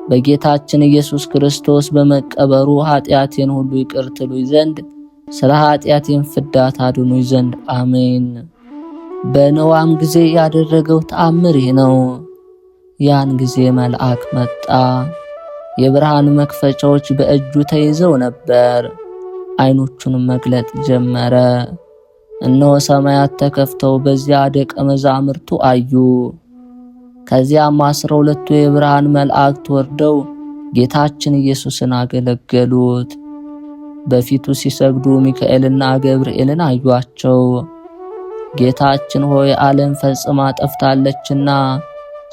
በጌታችን ኢየሱስ ክርስቶስ በመቀበሩ ኃጢአቴን ሁሉ ይቅር ትሉኝ ዘንድ ስለ ኃጢአቴን ፍዳ ታድኑኝ ዘንድ አሜን። በኖዋም ጊዜ ያደረገው ተአምር ይህ ነው። ያን ጊዜ መልአክ መጣ። የብርሃን መክፈቻዎች በእጁ ተይዘው ነበር። ዓይኖቹንም መግለጥ ጀመረ። እነሆ ሰማያት ተከፍተው በዚያ ደቀ መዛሙርቱ አዩ። ከዚያም 12ቱ የብርሃን መላእክት ወርደው ጌታችን ኢየሱስን አገለገሉት። በፊቱ ሲሰግዱ ሚካኤልና ገብርኤልን አዩአቸው። ጌታችን ሆይ ዓለም ፈጽማ ጠፍታለችና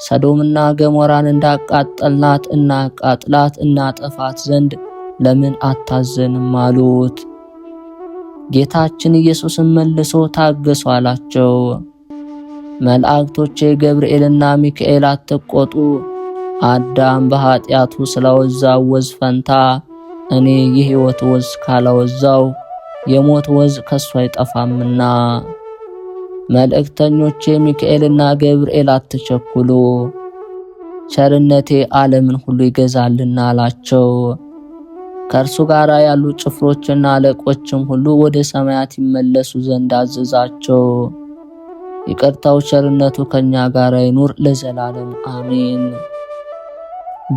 ሰዶምና ገሞራን እንዳቃጠልናት እናቃጥላት እናጠፋት ዘንድ ለምን አታዘንም አሉት። ጌታችን ኢየሱስን መልሶ ታገሱ አላቸው። መላእክቶቼ ገብርኤልና ሚካኤል አትቆጡ፣ አዳም በኃጢአቱ ስለወዛው ወዝ ፈንታ እኔ የሕይወት ወዝ ካላወዛው የሞት ወዝ ከሱ አይጠፋምና። መልእክተኞቼ ሚካኤልና ገብርኤል አትቸኩሉ፣ ቸርነቴ ዓለምን ሁሉ ይገዛልና አላቸው። ከእርሱ ጋር ያሉ ጭፍሮችና አለቆችም ሁሉ ወደ ሰማያት ይመለሱ ዘንድ አዘዛቸው። ይቅርታው ቸርነቱ ከኛ ጋር ይኑር ለዘላለም አሜን።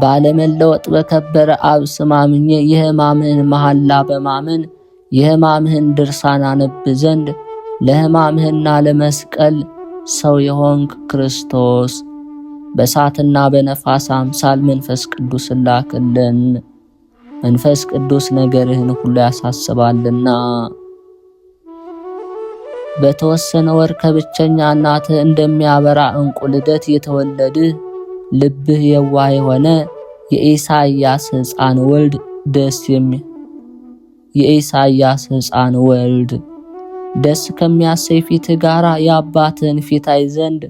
ባለመለወጥ በከበረ አብ ስም አምኜ የሕማምህን መሐላ በማመን የሕማምህን ድርሳን አነብ ዘንድ ለሕማምህና ለመስቀል ሰው የሆንክ ክርስቶስ በእሳትና በነፋስ አምሳል መንፈስ ቅዱስ ላክልን። መንፈስ ቅዱስ ነገርህን ሁሉ ያሳስባልና። በተወሰነ ወር ከብቸኛ እናትህ እንደሚያበራ ዕንቁ ልደት የተወለድህ ልብህ የዋህ የሆነ የኢሳይያስ ሕፃን ወልድ ደስ ከሚያሰይ ፊትህ ጋራ የአባትህን ፊት አይ ዘንድ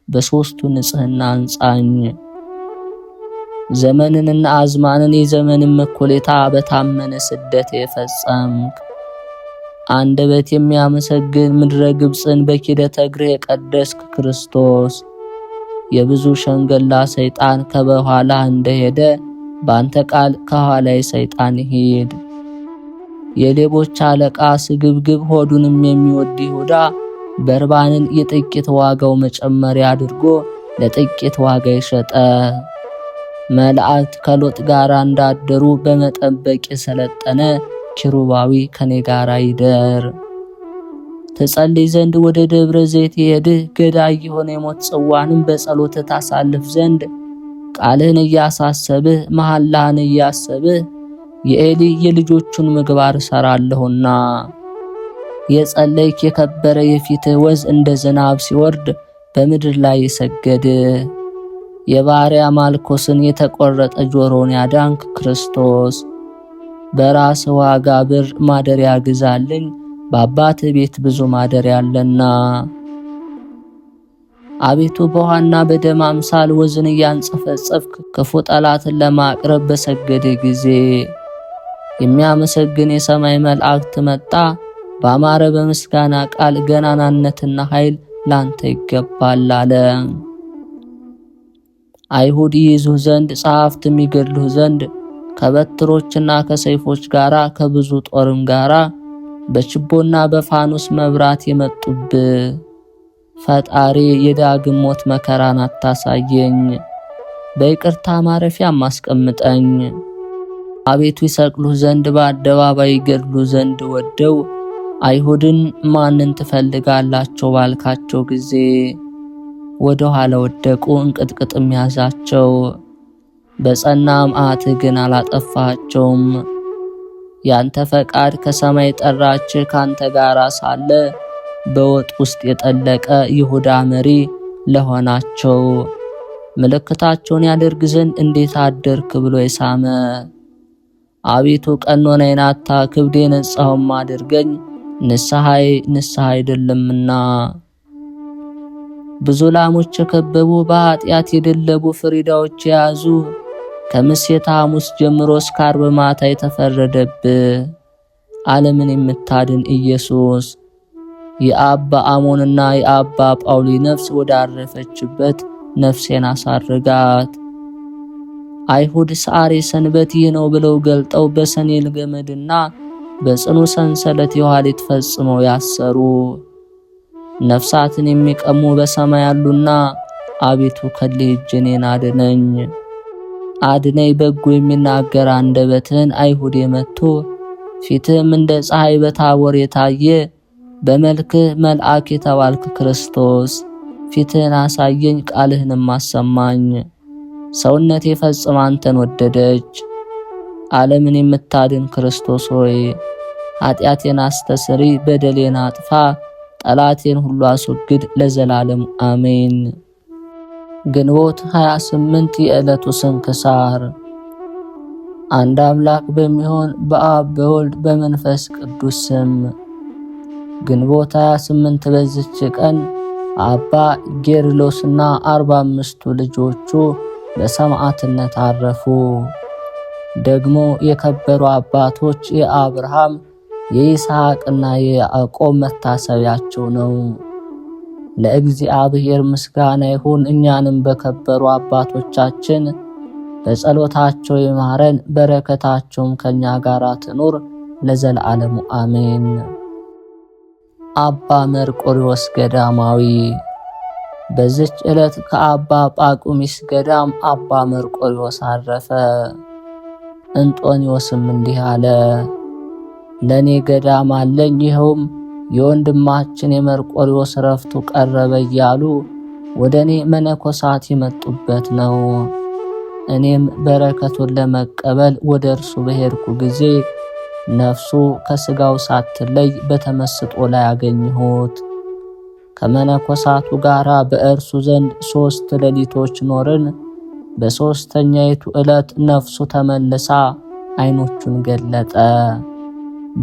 በሦስቱ ንጽሕና አንጻኝ። ዘመንንና አዝማንን የዘመንን እኩሌታ በታመነ ስደት የፈጸምክ አንደበት የሚያመሰግን ምድረ ግብፅን በኪደተ እግርህ የቀደስክ ክርስቶስ የብዙ ሸንገላ ሰይጣን ከበኋላ እንደሄደ በአንተ ቃል ከኋላይ ሰይጣን ይሄድ። የሌቦች አለቃ ስግብግብ ሆዱንም የሚወድ ይሁዳ በርባንን የጥቂት ዋጋው መጨመሪያ አድርጎ ለጥቂት ዋጋ የሸጠ መላእክት ከሎጥ ጋር እንዳደሩ በመጠበቅ የሰለጠነ ኪሩባዊ ከኔ ጋር ይደር። ተጸልይ ዘንድ ወደ ደብረ ዘይት የሄድህ ገዳይ የሆነ የሞት ጽዋንም በጸሎት ታሳልፍ ዘንድ ቃልህን እያሳሰብህ መሐላህን እያሰብህ የኤሊ የልጆቹን ምግባር ሰራለሁና የጸለይክ የከበረ የፊትህ ወዝ እንደ ዝናብ ሲወርድ በምድር ላይ የሰገድ የባሪያ ማልኮስን የተቆረጠ ጆሮን ያዳንክ ክርስቶስ በራስ ዋጋ ብር ማደሪያ ግዛልኝ፣ በአባትህ ቤት ብዙ ማደሪያ አለና። አቤቱ በውሃና በደም አምሳል ወዝን እያንጸፈጸፍክ ክፉ ጠላትን ለማቅረብ በሰገደ ጊዜ የሚያመሰግን የሰማይ መልአክት መጣ። በአማረ በምስጋና ቃል ገናናነትና ኃይል ላንተ ይገባል አለ። አይሁድ ይይዙህ ዘንድ ጸሐፍትም ይገድሉህ ዘንድ ከበትሮችና ከሰይፎች ጋራ ከብዙ ጦርም ጋራ በችቦና በፋኖስ መብራት የመጡብህ ፈጣሪ የዳግም ሞት መከራን አታሳየኝ፣ በይቅርታ ማረፊያም አስቀምጠኝ። አቤቱ ይሰቅሉህ ዘንድ በአደባባይ ይገድሉህ ዘንድ ወደው አይሁድን ማንን ትፈልጋላቸው ባልካቸው ጊዜ ወደ ኋላ ወደቁ፣ እንቅጥቅጥም ያዛቸው። በጸና መዓትህ ግን አላጠፋቸውም። ያንተ ፈቃድ ከሰማይ ጠራች። ካንተ ጋር ሳለ በወጥ ውስጥ የጠለቀ ይሁዳ መሪ ለሆናቸው ምልክታቸውን ያደርግ ዘንድ እንዴት አደርክ ብሎ የሳመ አቤቱ ቀኖናዬን አታክብድ፣ የነጻሁም አድርገኝ፣ ንስሐ አይደለምና። ብዙ ላሞች የከበቡ በኃጢአት የደለቡ ፍሪዳዎች የያዙ ከምሴተ ሐሙስ ጀምሮ እስከ ዓርብ ማታ የተፈረደብህ ዓለምን የምታድን ኢየሱስ የአባ አሞንና የአባ ጳውሊ ነፍስ ወዳረፈችበት ነፍሴን አሳርጋት። አይሁድ ሰዓሬ ሰንበት ይህ ነው ብለው ገልጠው በሰኔል ገመድና በጽኑ ሰንሰለት የኋሊት ፈጽመው ያሰሩ ነፍሳትን የሚቀሙ በሰማይ ያሉና አቤቱ ከልህ እጄን አድነኝ። አድነኝ በጎ የሚናገር አንደበትህን አይሁድ የመቱ ፊትህም እንደ ፀሐይ በታቦር የታየ በመልክህ መልአክ የተባልክ ክርስቶስ ፊትህን አሳየኝ፣ ቃልህንም አሰማኝ። ሰውነቴ ፈጽማ አንተን ወደደች። ዓለምን የምታድን ክርስቶስ ሆይ ኃጢአቴን አስተስሪ፣ በደሌን አጥፋ፣ ጠላቴን ሁሉ አስወግድ ለዘላለም አሜን። ግንቦት 28 የዕለቱ ስንክሳር። አንድ አምላክ በሚሆን በአብ በወልድ በመንፈስ ቅዱስ ስም ግንቦት 28 በዚች ቀን አባ ጌርሎስና 45ቱ ልጆቹ በሰማዕትነት አረፉ። ደግሞ የከበሩ አባቶች የአብርሃም የይስሐቅና የያዕቆብ መታሰቢያቸው ነው። ለእግዚአብሔር ምስጋና ይሁን። እኛንም በከበሩ አባቶቻችን በጸሎታቸው ይማረን፣ በረከታቸውም ከኛ ጋር ትኑር ለዘላለሙ አሜን። አባ መርቆሬዎስ ገዳማዊ። በዚች ዕለት ከአባ ጳቁሚስ ገዳም አባ መርቆሬዎስ አረፈ። እንጦንዮስም እንዲህ አለ፣ ለእኔ ገዳም አለኝ፣ ይኸውም የወንድማችን የመርቆሬዎስ ረፍቱ ቀረበ እያሉ ወደ እኔ መነኮሳት የመጡበት ነው። እኔም በረከቱን ለመቀበል ወደ እርሱ በሄድኩ ጊዜ ነፍሱ ከሥጋው ሳትለይ በተመስጦ ላይ አገኘሁት። ከመነኮሳቱ ጋር በእርሱ ዘንድ 3 ሌሊቶች ኖርን። በሦስተኛይቱ ዕለት ነፍሱ ተመልሳ ዓይኖቹን ገለጠ።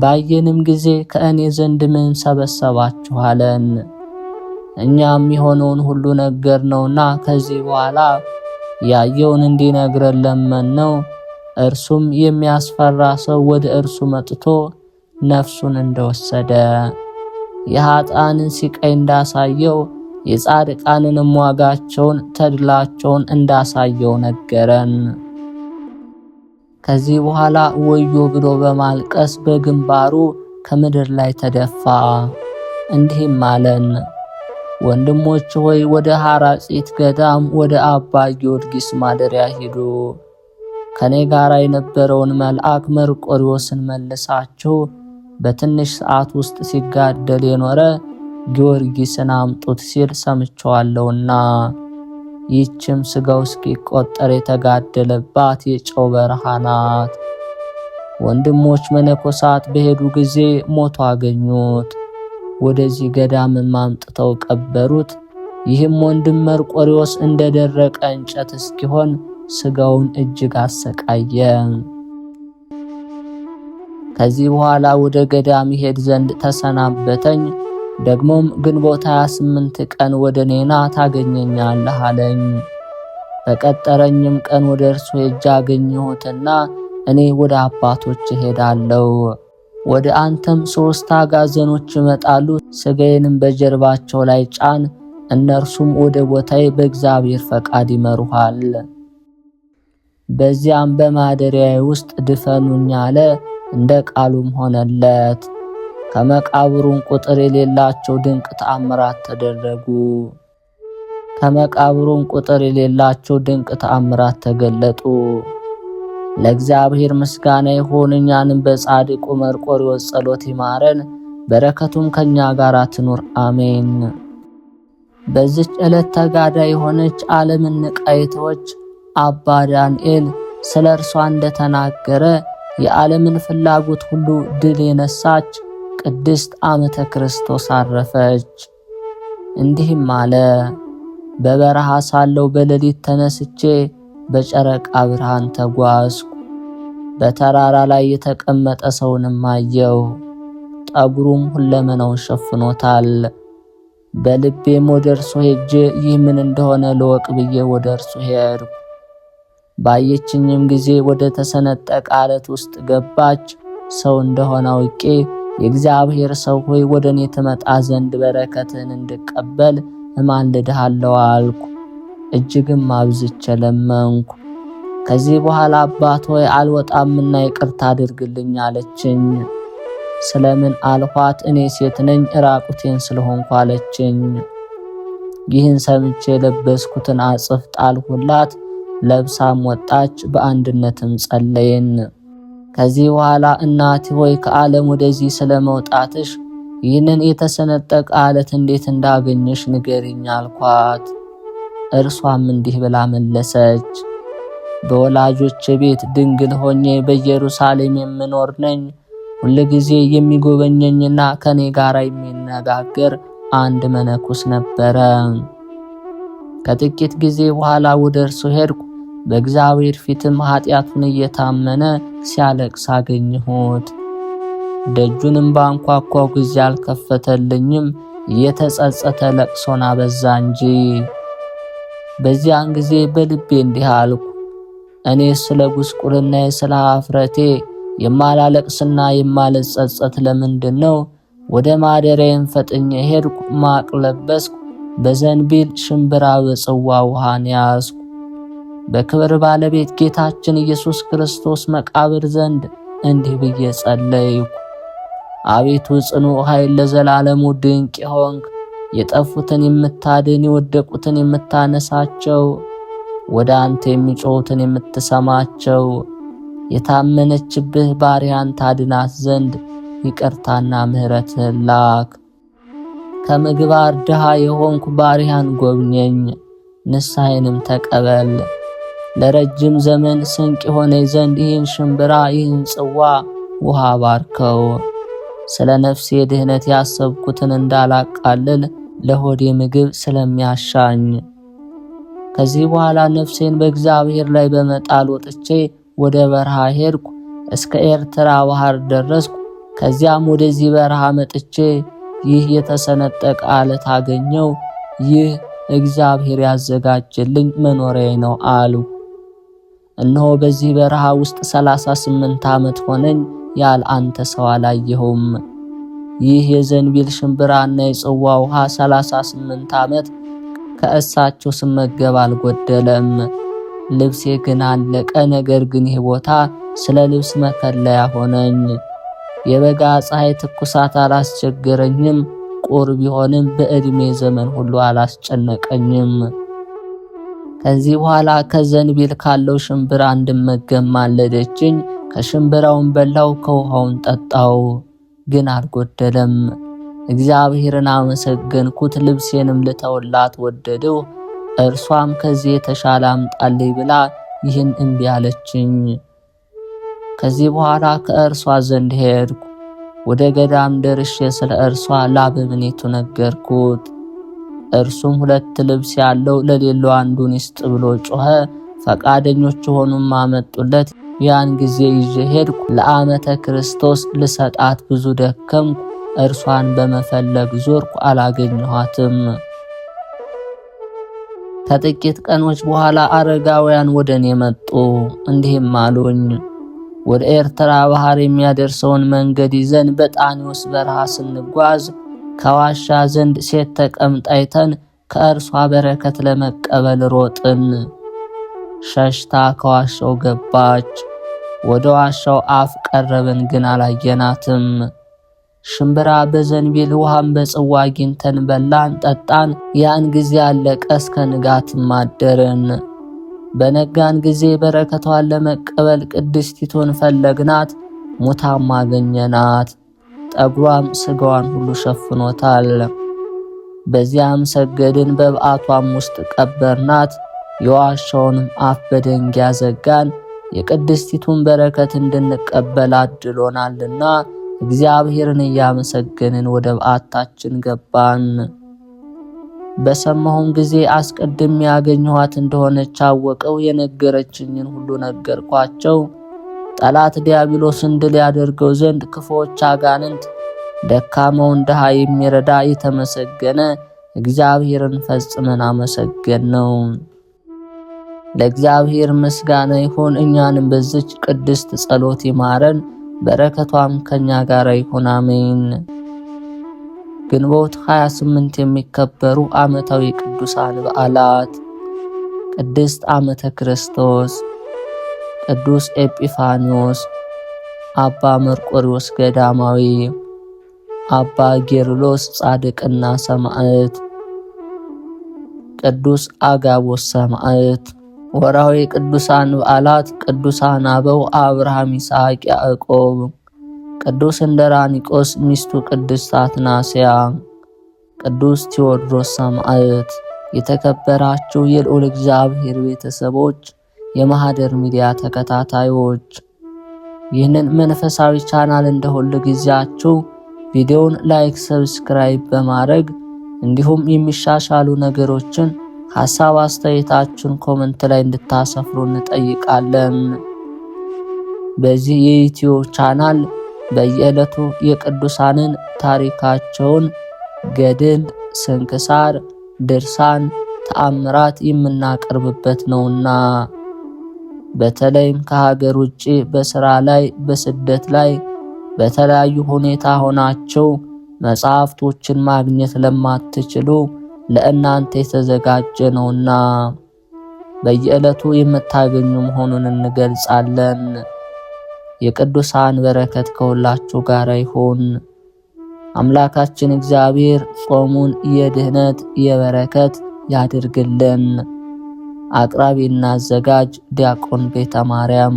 ባየንም ጊዜ ከእኔ ዘንድ ምን ሰበሰባችሁ አለን። እኛም የሆነውን ሁሉ ነገርነውና ከዚህ በኋላ ያየውን እንዲነግረን ለመንነው። እርሱም የሚያስፈራ ሰው ወደ እርሱ መጥቶ ነፍሱን እንደወሰደ የኃጥአንን ሲቃይ እንዳሳየው የጻድቃንንም ዋጋቸውን ተድላቸውን እንዳሳየው ነገረን። ከዚህ በኋላ ወዮ ብሎ በማልቀስ በግንባሩ ከምድር ላይ ተደፋ። እንዲህም አለን፣ ወንድሞች ሆይ ወደ ሐራጺት ገዳም ወደ አባ ጊዮርጊስ ማደሪያ ሂዱ። ከኔ ጋር የነበረውን መልአክ መርቆሬዎስን መልሳችሁ በትንሽ ሰዓት ውስጥ ሲጋደል የኖረ ጊዮርጊስን አምጡት ሲል ሰምቸዋለሁና። ይህችም ሥጋው እስኪቆጠር የተጋደለባት የጨው በረሃ ናት። ወንድሞች መነኮሳት በሄዱ ጊዜ ሞቶ አገኙት። ወደዚህ ገዳምም አምጥተው ቀበሩት። ይህም ወንድም መርቆሬዎስ እንደደረቀ እንጨት እስኪሆን ሥጋውን እጅግ አሰቃየ። ከዚህ በኋላ ወደ ገዳም ይሄድ ዘንድ ተሰናበተኝ። ደግሞም ግንቦት 28 ቀን ወደ እኔና ታገኘኛለህ አለኝ። በቀጠረኝም ቀን ወደ እርሱ ሄጄ አገኘሁትና እኔ ወደ አባቶች እሄዳለሁ፣ ወደ አንተም 3 አጋዘኖች ይመጣሉ፣ ሥጋዬንም በጀርባቸው ላይ ጫን፣ እነርሱም ወደ ቦታዬ በእግዚአብሔር ፈቃድ ይመሩሃል። በዚያም በማደሪያዬ ውስጥ ድፈኑኝ አለ። እንደ ቃሉም ሆነለት። ከመቃብሩም ቁጥር የሌላቸው ድንቅ ተአምራት ተደረጉ። ከመቃብሩም ቁጥር የሌላቸው ድንቅ ተአምራት ተገለጡ። ለእግዚአብሔር ምስጋና ይሁን። እኛንም በጻድቁ መርቆሬዎስ ጸሎት ይማረን፣ በረከቱም ከኛ ጋር ትኑር አሜን። በዚች ዕለት ተጋዳይ የሆነች ዓለምን ንቃ የተወች አባ ዳንኤል ስለ እርሷ እንደተናገረ የዓለምን ፍላጎት ሁሉ ድል የነሳች ቅድስት ዓመተ ክርስቶስ አረፈች። እንዲህም አለ፣ በበረሃ ሳለው በሌሊት ተነስቼ በጨረቃ ብርሃን ተጓዝኩ። በተራራ ላይ የተቀመጠ ሰውንም አየው። ጠጉሩም ሁለመናውን ሸፍኖታል። በልቤም ወደ እርሱ ሄጄ ይህ ምን እንደሆነ ልወቅ ብዬ ወደ እርሱ ሄድኩ። ባየችኝም ጊዜ ወደ ተሰነጠቀ ዓለት ውስጥ ገባች። ሰው እንደሆነ አውቄ የእግዚአብሔር ሰው ሆይ ወደ እኔ ትመጣ ዘንድ በረከትን እንድቀበል እማልድሃለሁ አልኩ። እጅግም አብዝቼ ለመንኩ። ከዚህ በኋላ አባት ሆይ አልወጣምና ይቅርታ አድርግልኝ አለችኝ። ስለምን አልኋት? እኔ ሴት ነኝ ራቁቴን ስለሆንኩ አለችኝ። ይህን ሰምቼ የለበስኩትን አጽፍ ጣልሁላት። ለብሳም ወጣች። በአንድነትም ጸለይን። ከዚህ በኋላ እናቴ ሆይ ከዓለም ወደዚህ ስለመውጣትሽ ይህንን የተሰነጠቀ ዓለት እንዴት እንዳገኘሽ ንገሪኝ አልኳት። እርሷም እንዲህ ብላ መለሰች፣ በወላጆች ቤት ድንግል ሆኜ በኢየሩሳሌም የምኖር ነኝ። ሁልጊዜ የሚጎበኘኝና ከኔ ጋር የሚነጋገር አንድ መነኩስ ነበረ። ከጥቂት ጊዜ በኋላ ወደ እርሱ ሄድኩ። በእግዚአብሔር ፊትም ኃጢአቱን እየታመነ ሲያለቅስ አገኘሁት። ደጁንም ባንኳኳው ጊዜ አልከፈተልኝም። እየተጸጸተ ለቅሶን አበዛ እንጂ። በዚያን ጊዜ በልቤ እንዲህ አልኩ፣ እኔ ስለ ጉስቁልናዬ ስለ ኀፍረቴ የማላለቅስና የማልጸጸት ለምንድን ነው? ወደ ማደሪያዬም ፈጥኜ ሄድኩ። ማቅ ለበስኩ። በዘንቢል ሽምብራ በጽዋ ውሃን ያዝኩ። በክብር ባለቤት ጌታችን ኢየሱስ ክርስቶስ መቃብር ዘንድ እንዲህ ብዬ ጸለይኩ። አቤቱ ጽኑ ኃይል ለዘላለሙ ድንቅ የሆንክ የጠፉትን የምታድን የወደቁትን የምታነሳቸው ወደ አንተ የሚጮሁትን የምትሰማቸው የታመነችብህ ባሪያን ታድናት ዘንድ ይቅርታና ምሕረትህን ላክ። ከምግባር ድሃ የሆንኩ ባሪያን ጎብኘኝ፣ ንስሐዬንም ተቀበል። ለረጅም ዘመን ስንቅ የሆነኝ ዘንድ ይህን ሽምብራ ይህን ጽዋ ውሃ ባርከው። ስለ ነፍሴ ድህነት ያሰብኩትን እንዳላቃልል ለሆዴ ምግብ ስለሚያሻኝ። ከዚህ በኋላ ነፍሴን በእግዚአብሔር ላይ በመጣል ወጥቼ ወደ በረሃ ሄድኩ። እስከ ኤርትራ ባህር ደረስኩ። ከዚያም ወደዚህ በረሃ መጥቼ ይህ የተሰነጠቀ አለት አገኘው። ይህ እግዚአብሔር ያዘጋጀልኝ መኖሪያዬ ነው አሉ። እነሆ በዚህ በረሃ ውስጥ 38 ዓመት ሆነኝ፣ ያለ አንተ ሰው አላየሁም። ይህ የዘንቢል ሽምብራና የጽዋ ውሃ 38 ዓመት ከእሳቸው ስመገብ አልጎደለም። ልብሴ ግን አለቀ። ነገር ግን ይህ ቦታ ስለ ልብስ መከለያ ሆነኝ። የበጋ ፀሐይ ትኩሳት አላስቸገረኝም። ቁር ቢሆንም በዕድሜ ዘመን ሁሉ አላስጨነቀኝም። ከዚህ በኋላ ከዘንቢል ካለው ሽምብራ እንድመገብ ማለደችኝ። ከሽምብራውን በላው፣ ከውሃውን ጠጣው፣ ግን አልጎደለም። እግዚአብሔርን አመሰገንኩት። ልብሴንም ልተውላት ወደድሁ። እርሷም ከዚህ የተሻለ አምጣልኝ ብላ ይህን እምቢ አለችኝ። ከዚህ በኋላ ከእርሷ ዘንድ ሄድኩ። ወደ ገዳም ደርሼ ስለ እርሷ ለአበምኔቱ ነገርኩት። እርሱም 2 ልብስ ያለው ለሌለው አንዱን ይስጥ ብሎ ጮኸ። ፈቃደኞች ሆኑም አመጡለት። ያን ጊዜ ይዤ ሄድኩ። ለዓመተ ክርስቶስ ልሰጣት ብዙ ደከምኩ። እርሷን በመፈለግ ዞርኩ፣ አላገኘኋትም። ከጥቂት ቀኖች በኋላ አረጋውያን ወደ እኔ መጡ። እንዲህም አሉኝ፣ ወደ ኤርትራ ባህር የሚያደርሰውን መንገድ ይዘን በጣኔዎስ በረሃ ስንጓዝ ከዋሻ ዘንድ ሴት ተቀምጣ አይተን ከእርሷ በረከት ለመቀበል ሮጥን። ሸሽታ ከዋሻው ገባች። ወደ ዋሻው አፍ ቀረብን፣ ግን አላየናትም። ሽምብራ በዘንቢል ውሃም በጽዋ አግኝተን በላን፣ ጠጣን። ያን ጊዜ አለቀ። እስከ ንጋትም አደርን። በነጋን ጊዜ በረከቷን ለመቀበል ቅድስቲቱን ፈለግናት። ሙታም አገኘናት። ጠጉሯም ስጋዋን ሁሉ ሸፍኖታል። በዚያም ሰገድን። በበዓቷም ውስጥ ቀበርናት። የዋሻውንም አፍ በደንጊያ ዘጋን። የቅድስቲቱን በረከት እንድንቀበል አድሎናልና እግዚአብሔርን እያመሰገንን ወደ በዓታችን ገባን። በሰማሁም ጊዜ አስቀድሜ ያገኘኋት እንደሆነች አወቀው። የነገረችኝን ሁሉ ነገርኳቸው። ጠላት ዲያብሎስን ድል ያደርገው ዘንድ ክፉዎች አጋንንት ደካማውን ድሃ የሚረዳ የተመሰገነ እግዚአብሔርን ፈጽመን አመሰገን ነው። ለእግዚአብሔር ምስጋና ይሁን። እኛንም በዚች ቅድስት ጸሎት ይማረን፣ በረከቷም ከኛ ጋር ይሁን፣ አሜን። ግንቦት 28 የሚከበሩ ዓመታዊ ቅዱሳን በዓላት፦ ቅድስት ዓመተ ክርስቶስ፣ ቅዱስ ኤጲፋኒዮስ፣ አባ መርቆሪዎስ ገዳማዊ፣ አባ ጌርሎስ ጻድቅና ሰማዕት፣ ቅዱስ አጋቦስ ሰማዕት። ወርሃዊ ቅዱሳን በዓላት፦ ቅዱሳን አበው አብርሃም፣ ይስሐቅ፣ ያዕቆብ፣ ቅዱስ እንደራኒቆስ ሚስቱ ቅድስት አትናስያ፣ ቅዱስ ቴዎድሮስ ሰማዕት። የተከበራችሁ የልዑል እግዚአብሔር ቤተሰቦች የማህደር ሚዲያ ተከታታዮች ይህንን መንፈሳዊ ቻናል እንደሁሉ ጊዜያችሁ ቪዲዮውን ላይክ፣ ሰብስክራይብ በማድረግ እንዲሁም የሚሻሻሉ ነገሮችን ሐሳብ አስተያየታችሁን ኮሜንት ላይ እንድታሰፍሩ እንጠይቃለን። በዚህ የዩቲዩብ ቻናል በየዕለቱ የቅዱሳንን ታሪካቸውን፣ ገድል፣ ስንክሳር፣ ድርሳን፣ ተአምራት የምናቀርብበት ነውና በተለይም ከሀገር ውጭ በስራ ላይ በስደት ላይ በተለያዩ ሁኔታ ሆናችሁ መጽሐፍቶችን ማግኘት ለማትችሉ ለእናንተ የተዘጋጀ ነውና በየዕለቱ የምታገኙ መሆኑን እንገልጻለን። የቅዱሳን በረከት ከሁላችሁ ጋር ይሁን። አምላካችን እግዚአብሔር ጾሙን የድህነት የበረከት ያድርግልን። አቅራቢና አዘጋጅ ዲያቆን ቤተ ማርያም